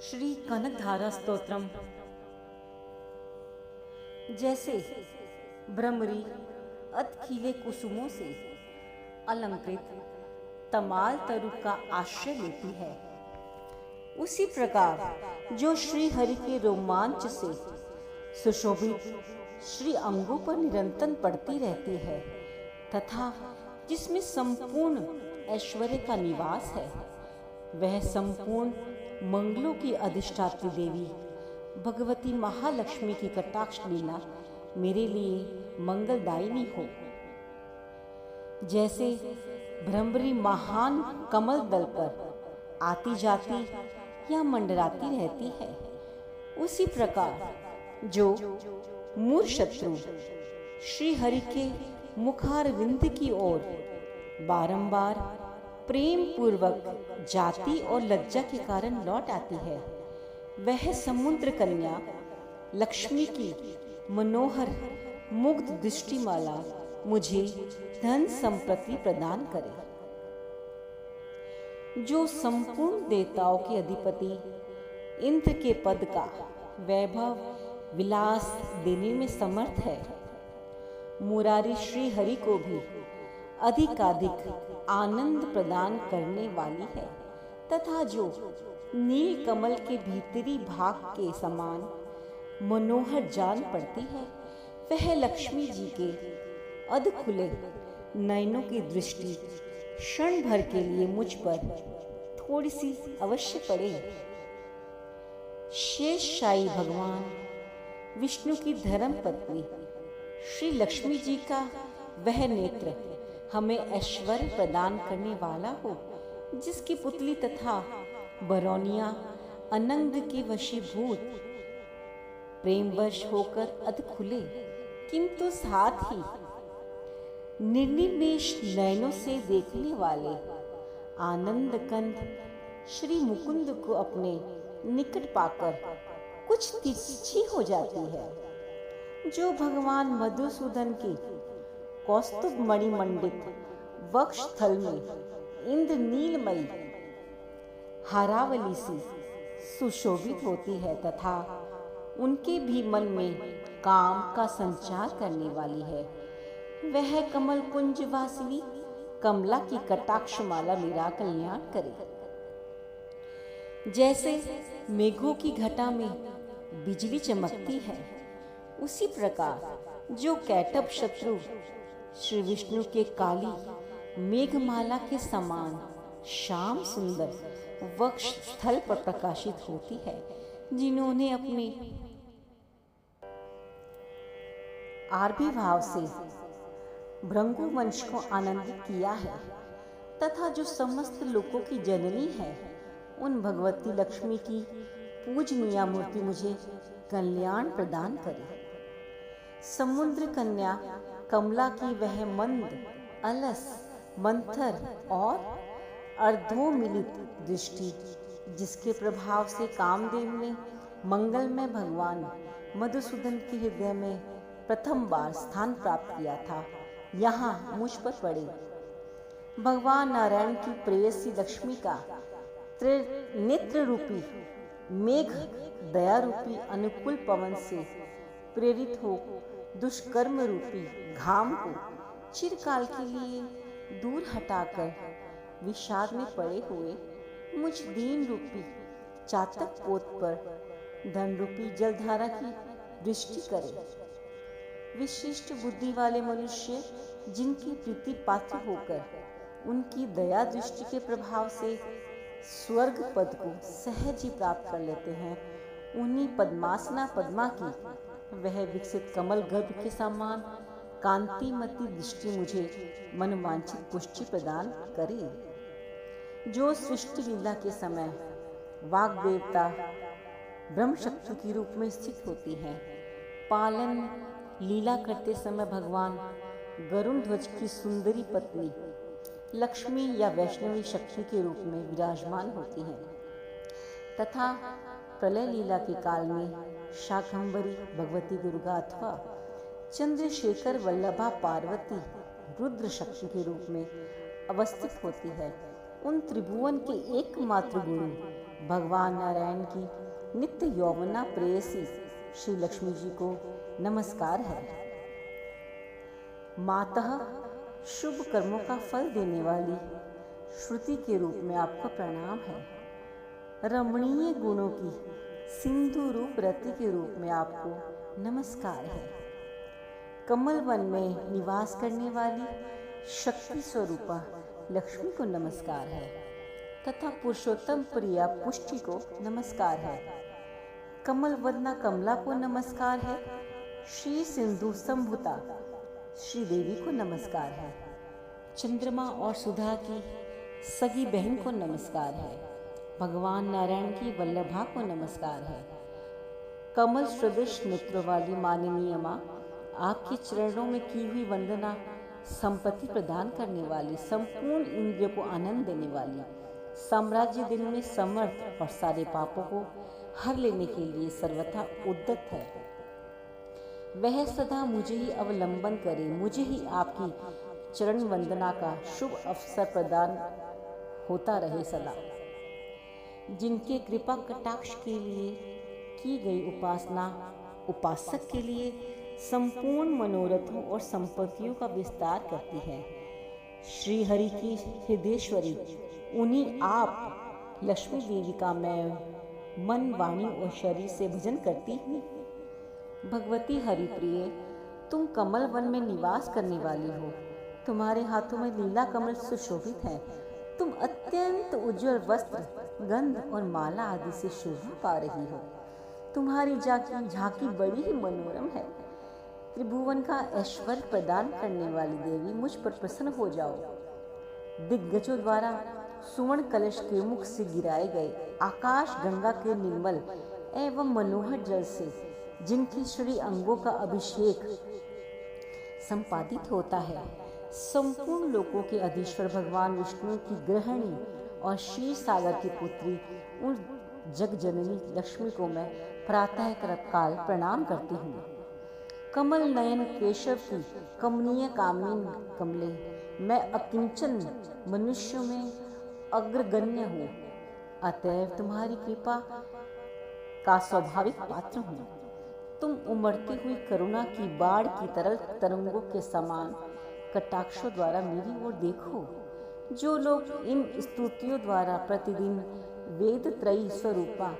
श्री कनकधारा स्तोत्रम। जैसे भ्रमरी अतखिले कुसुमों से अलंकृत तमाल तरु का आश्रय लेती है, उसी प्रकार जो श्री हरि के रोमांच से सुशोभित श्री अंगों पर निरंतर पड़ती रहती है तथा जिसमें संपूर्ण ऐश्वर्य का निवास है, वह संपूर्ण मंगलों की अधिष्ठात्री देवी भगवती महालक्ष्मी की कटाक्ष लीला मेरे लिए मंगलदायिनी हो। जैसे भ्रमरी महान कमल दल पर आती जाती या मंडराती रहती है, उसी प्रकार जो मूढ़ शत्रु श्री हरि के मुखारविंद की ओर बारंबार प्रेम पूर्वक जाति और लज्जा के कारण लौट आती है, वह समुद्र कन्या लक्ष्मी की मनोहर मुग्ध दृष्टिमाला मुझे धन संपत्ति प्रदान करे। जो संपूर्ण देवताओं के अधिपति इंद्र के पद का वैभव विलास देने में समर्थ है, मुरारी श्री हरि को भी अधिकाधिक आनंद प्रदान करने वाली है तथा जो नील कमल के भीतरी भाग के समान मनोहर जान पड़ती है, वह लक्ष्मी जी के अध खुले नयनों की दृष्टि क्षण भर के लिए मुझ पर थोड़ी सी अवश्य पड़े। शेषशायी भगवान विष्णु की धर्म पत्नी श्री लक्ष्मी जी का वह नेत्र हमें ऐश्वर्य प्रदान करने वाला हो, जिसकी पुतली तथा बरौनिया अनंग के वशीभूत प्रेमवश होकर अध खुले किंतु साथ ही निर्निमेष नयनों से देखने वाले आनंद कंद श्री मुकुंद को अपने निकट पाकर कुछ तिरछी हो जाती है। जो भगवान मधुसूदन की कौस्तुभ मणिमंडित वक्ष स्थल में इंद्र नीलमयी हारावली सी सुशोभित होती है तथा उनके भी मन में काम का संचार करने वाली है, वह कमल कुंज वासिनी कमला की कटाक्षमाला मेरा कल्याण करे। जैसे मेघों की घटा में बिजली चमकती है, उसी प्रकार जो कैटभ शत्रु श्री विष्णु के काली मेघमाला के समान श्याम सुंदर वक्ष स्थल पर प्रकाशित होती है, जिन्होंने अपने आरभी भाव से भृंगु वंश को आनंदित किया है तथा जो समस्त लोकों की जननी है, उन भगवती लक्ष्मी की पूजनीय मूर्ति मुझे कल्याण प्रदान करे। समुद्र कन्या कमला की वह मंद अलस मंथर और अर्धोमिलित दृष्टि, जिसके प्रभाव से कामदेव ने मंगलमय भगवान मधुसूदन के हृदय में प्रथम बार स्थान प्राप्त किया था, यहाँ मुझ पर पड़े। भगवान नारायण की प्रेयसी लक्ष्मी का त्रिनेत्र रूपी मेघ दया रूपी अनुकूल पवन से प्रेरित हो दुष्कर्म रूपी घाम को चिरकाल के लिए दूर हटाकर विषाद में पड़े हुए मुझ दीन रूपी चातक पोत पर धन रूपी जलधारा की दृष्टि करे। विशिष्ट बुद्धि वाले मनुष्य जिनकी प्रीति पात्र होकर उनकी दया दृष्टि के प्रभाव से स्वर्ग पद को सहज ही प्राप्त कर लेते हैं, उन्हीं पद्मासना पद्मा की वह विकसित कमल गर्भ के समान कांतिमती दृष्टि मुझे मनवांछित पुष्टि प्रदान करे। जो सृष्टि लीला के समय वाग देवता ब्रह्मशत्रु के रूप में स्थित होती है, पालन लीला करते समय भगवान गरुण ध्वज की सुंदरी पत्नी लक्ष्मी या वैष्णवी शक्ति के रूप में विराजमान होती हैं तथा प्रलय लीला के काल में शाकंभरी भगवती दुर्गा अथवा चंद्रशेखर वल्लभा पार्वती रुद्र शक्ति के रूप में अवस्थित होती है। उन त्रिभुवन के एकमात्र गुरु भगवान नारायण की नित्य यौवना प्रेयसी श्री लक्ष्मी जी को नमस्कार है। मातः शुभ कर्मों का फल देने वाली श्रुति के रूप में आपको प्रणाम है। रमणीय गुणों की सिंधु रूप रति के रूप में आपको नमस्कार है। कमल वन में निवास करने वाली शक्ति स्वरूपा लक्ष्मी को नमस्कार है तथा पुरुषोत्तम प्रिया पुष्टि को नमस्कार है। कमल वदना कमला को नमस्कार है। श्री सिंधु संभुता श्री देवी को नमस्कार है। चंद्रमा और सुधा की सगी बहन को नमस्कार है। भगवान नारायण की वल्लभा को नमस्कार है। कमल सदृश नेत्र वाली माननीय माँ, आपके चरणों में की हुई वंदना संपत्ति प्रदान करने वाली, संपूर्ण इंद्रियों को आनंद देने वाली, साम्राज्य दिन में समर्थ और सारे पापों को हर लेने के लिए सर्वथा उद्यत है। वह सदा मुझे ही अवलंबन करे, मुझे ही आपकी चरण वंदना का शुभ अवसर प्रदान होता रहे सदा। जिनके कृपा कटाक्ष के लिए की गई उपासना उपासक के लिए संपूर्ण मनोरथों और संपत्तियों का विस्तार करती है। श्री हरि की हृदयेश्वरी उन्हीं आप लक्ष्मी देवी का मैं मन, वाणी और शरीर से भजन करती हूँ। भगवती हरिप्रिय, तुम कमल वन में निवास करने वाली हो। तुम्हारे हाथों में लीला कमल सुशोभित है। तुम अत्यंत उज्जवल वस्त्र, गंध और माला आदि से शोभा पा रही हो। तुम्हारी झांकी बड़ी ही मनोरम है। त्रिभुवन का ऐश्वर्य प्रदान करने वाली देवी, मुझ पर प्रसन्न हो जाओ। दिग्गजों द्वारा सुवर्ण कलश के मुख से गिराए गए आकाश गंगा के निर्मल एवं मनोहर जल से जिनकी श्री अंगों का अभिषेक संपादित होता है, संपूर्ण लोकों के अधीश्वर भगवान विष्णु की गृहिणी और क्षीर सागर की पुत्री उन जग जननी लक्ष्मी को मैं प्रातः काल प्रणाम करती हूँ। कमल नयन केशव की कमनीय कामिनी कमले, मैं अकिंचन मनुष्यों में अग्रगण्य हूँ, अतएव तुम्हारी कृपा का स्वाभाविक पात्र हूँ। तुम उमड़ती हुई करुणा की बाढ़ की तरल तरंगों के समान कटाक्षों द्वारा मेरी ओर देखो। जो लोग इन स्तुतियों द्वारा प्रतिदिन वेद त्रयी स्वरूपा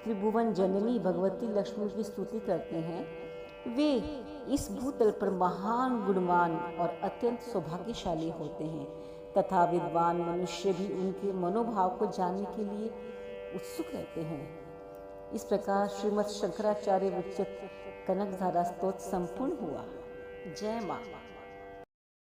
त्रिभुवन जननी भगवती लक्ष्मी की स्तुति करते हैं, वे इस भूतल पर महान, गुणवान और अत्यंत सौभाग्यशाली होते हैं तथा विद्वान मनुष्य भी उनके मनोभाव को जानने के लिए उत्सुक रहते हैं। इस प्रकार श्रीमद् शंकराचार्य विरचित कनकधारा स्तोत्र संपूर्ण हुआ। जय माँ।